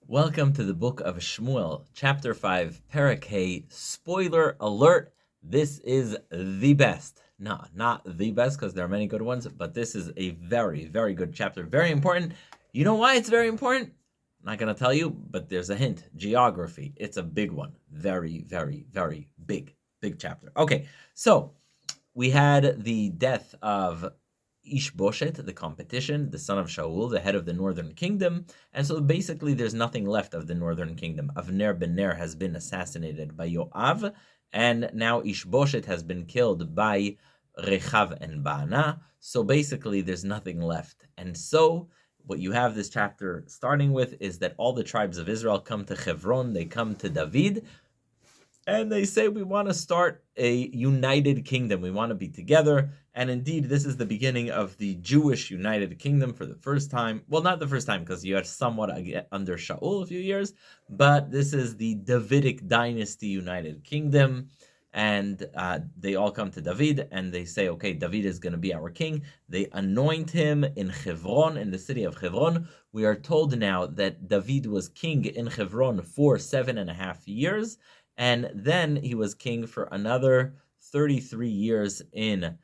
Welcome to the book of Shmuel, chapter 5, Perek Hey. Spoiler alert, this is the best. No, not the best because there are many good ones, but this is a very, very good chapter. Very important. You know why it's very important? I'm not going to tell you, but there's a hint. Geography. It's a big one. Very, very, very big chapter. Okay, so we had the death of Ishboshet, the competition, the son of Shaul, the head of the northern kingdom. And so basically there's nothing left of the northern kingdom. Avner ben Ner has been assassinated by Yoav, and now Ishboshet has been killed by Rechav and Baana. So basically there's nothing left. And so what you have this chapter starting with is that all the tribes of Israel come to Hebron, they come to David, and they say, we want to start a united kingdom. We want to be together. And indeed, this is the beginning of the Jewish United Kingdom for the first time. Well, not the first time, because you had somewhat under Shaul a few years, but this is the Davidic dynasty United Kingdom. And they all come to David, and they say, okay, David is going to be our king. They anoint him in Hebron, in the city of Hebron. We are told now that David was king in Hebron for 7.5 years. And then he was king for another 33 years in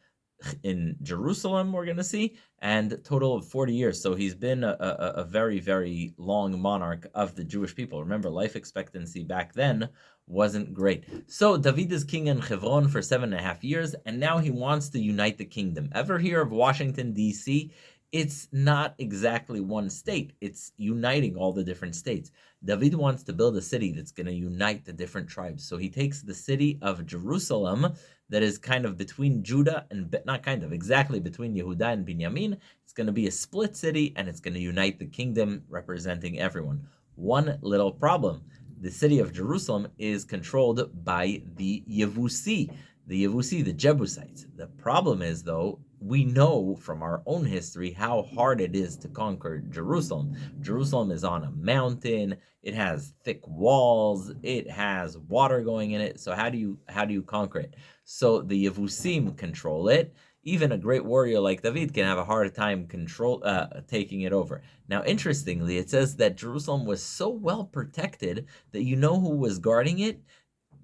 Jerusalem, we're going to see, and a total of 40 years. So he's been a very, very long monarch of the Jewish people. Remember, life expectancy back then wasn't great. So David is king in Hebron for 7.5 years, and now he wants to unite the kingdom. Ever hear of Washington, D.C.? It's not exactly one state. It's uniting all the different states. David wants to build a city that's going to unite the different tribes. So he takes the city of Jerusalem that is kind of between Judah and, not kind of, exactly between Yehuda and Binyamin. It's going to be a split city, and it's going to unite the kingdom, representing everyone. One little problem. The city of Jerusalem is controlled by the Yevusi, the Jebusites. The problem is, though, we know from our own history how hard it is to conquer Jerusalem. Jerusalem is on a mountain. It has thick walls. It has water going in it. So how do you conquer it? So the Yevusim control it. Even a great warrior like David can have a hard time taking it over. Now, interestingly, it says that Jerusalem was so well protected that you know who was guarding it?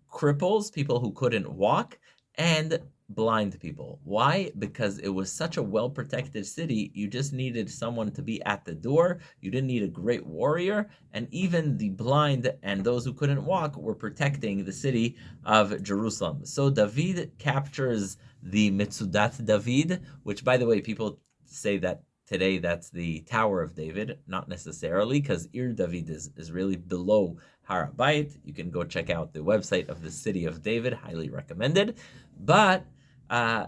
Cripples, people who couldn't walk, and blind people. Why? Because it was such a well-protected city, you just needed someone to be at the door. You didn't need a great warrior, and even the blind and those who couldn't walk were protecting the city of Jerusalem. So David captures the Metzudat David, which, by the way, people say that today that's the Tower of David. Not necessarily, because Ir David is really below Har HaBayit. You can go check out the website of the city of David, highly recommended. But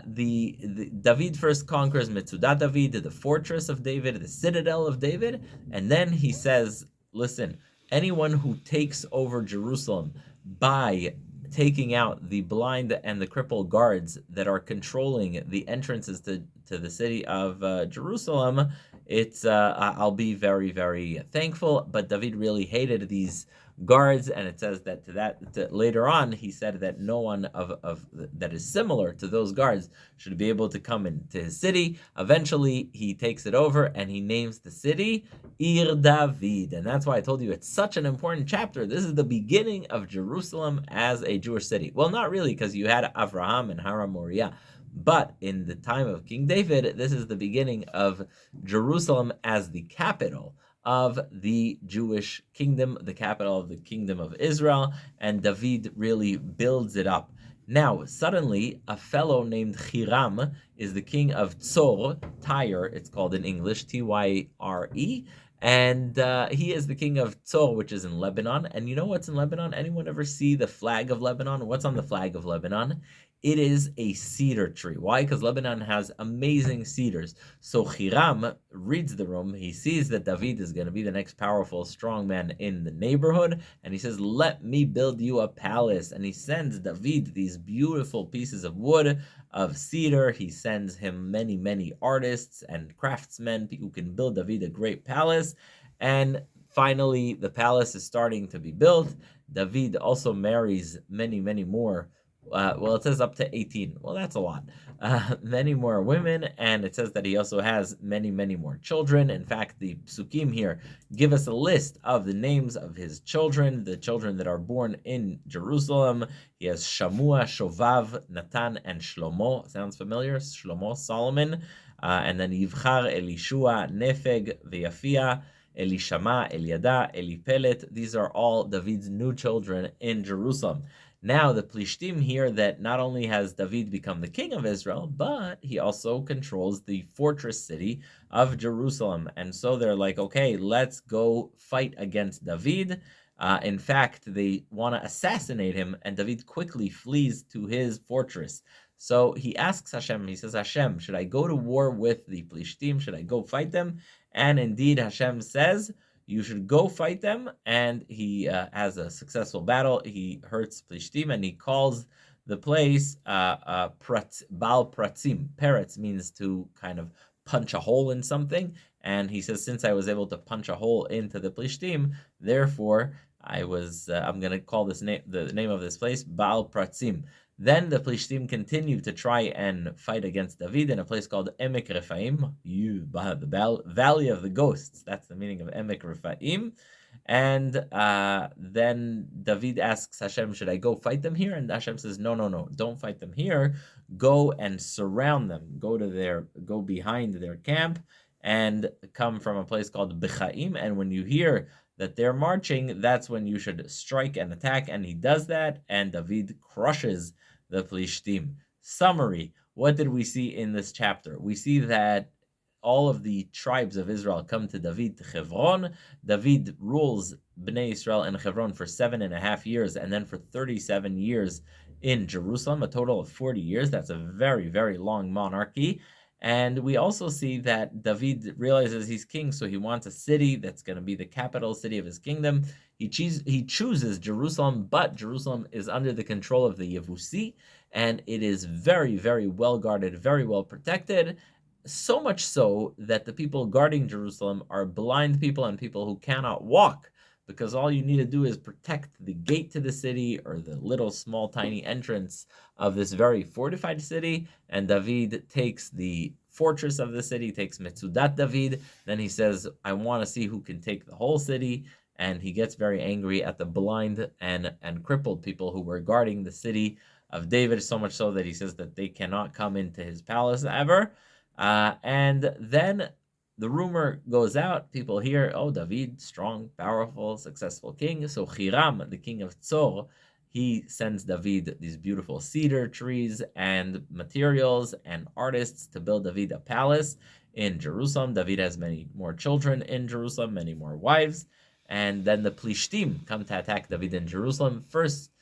the David first conquers Metzudat David, the fortress of David, the citadel of David, and then he says, listen, anyone who takes over Jerusalem by taking out the blind and the crippled guards that are controlling the entrances to the city of Jerusalem, I'll be very, very thankful. But David really hated these guards, and it says that later on he said that no one of that is similar to those guards should be able to come into his city. Eventually he takes it over and he names the city Ir David, and that's why I told you it's such an important chapter. This is the beginning of Jerusalem as a Jewish city. Well, not really, because you had Avraham and Har Moriah, but in the time of King David, this is the beginning of Jerusalem as the capital of the Jewish kingdom, the capital of the kingdom of Israel, and David really builds it up. Now, suddenly, a fellow named Hiram is the king of Tzor, Tyre, it's called in English, Tyre, and he is the king of Tzor, which is in Lebanon. And you know what's in Lebanon? Anyone ever see the flag of Lebanon? What's on the flag of Lebanon? It is a cedar tree. Why? Because Lebanon has amazing cedars. So Hiram reads the room. He sees that David is going to be the next powerful, strong man in the neighborhood. And he says, let me build you a palace. And he sends David these beautiful pieces of wood, of cedar. He sends him many, many artists and craftsmen who can build David a great palace. And finally, the palace is starting to be built. David also marries many, many more Well, it says up to 18. Well, that's a lot. Many more women, and it says that he also has many, many more children. In fact, the psukim here give us a list of the names of his children, the children that are born in Jerusalem. He has Shamua, Shovav, Natan, and Shlomo. Sounds familiar? Shlomo, Solomon. And then Yivchar, Elishua, Nefeg, Veyafia, Elishama, Eliada, Elipelet. These are all David's new children in Jerusalem. Now, the Plishtim hear that not only has David become the king of Israel, but he also controls the fortress city of Jerusalem. And so they're like, okay, let's go fight against David. In fact, they want to assassinate him, and David quickly flees to his fortress. So he asks Hashem, he says, Hashem, should I go to war with the Plishtim? Should I go fight them? And indeed, Hashem says, you should go fight them, and he has a successful battle. He hurts Plishtim, and he calls the place Baal Pratzim. Peretz means to kind of punch a hole in something, and he says, since I was able to punch a hole into the Plishtim, therefore I'm going to call the name of this place Baal Pratzim. Then the Plishtim continued to try and fight against David in a place called Emek Rephaim, the Valley of the Ghosts. That's the meaning of Emek Rephaim. And then David asks Hashem, should I go fight them here? And Hashem says, no, don't fight them here. Go and surround them. Go behind their camp and come from a place called Bechaim. And when you hear that they're marching, that's when you should strike and attack. And he does that, and David crushes the Plishtim. Summary, what did we see in this chapter? We see that all of the tribes of Israel come to David to Hebron. David rules Bnei Israel in Hebron for 7.5 years, and then for 37 years in Jerusalem, a total of 40 years. That's a very, very long monarchy. And we also see that David realizes he's king, so he wants a city that's going to be the capital city of his kingdom. He chooses Jerusalem, but Jerusalem is under the control of the Yevusi, and it is very, very well guarded, very well protected. So much so that the people guarding Jerusalem are blind people and people who cannot walk, because all you need to do is protect the gate to the city or the little small tiny entrance of this very fortified city. And David takes the fortress of the city, takes Metzudat David. Then he says, I want to see who can take the whole city. And he gets very angry at the blind and crippled people who were guarding the city of David, so much so that he says that they cannot come into his palace ever. And then the rumor goes out, people hear, oh, David, strong, powerful, successful king. So Hiram, the king of Tzor, he sends David these beautiful cedar trees and materials and artists to build David a palace in Jerusalem. David has many more children in Jerusalem, many more wives. And then the Plishtim come to attack David in Jerusalem. First,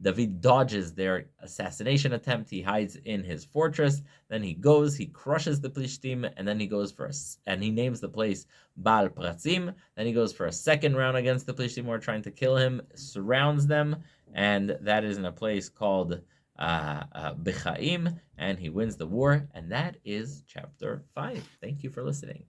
David dodges their assassination attempt. He hides in his fortress. Then he goes, he crushes the Plishtim, and then he goes and he names the place Baal Pratzim. Then he goes for a second round against the Plishtim who are trying to kill him, surrounds them, and that is in a place called Bechaim, and he wins the war. And that is chapter 5. Thank you for listening.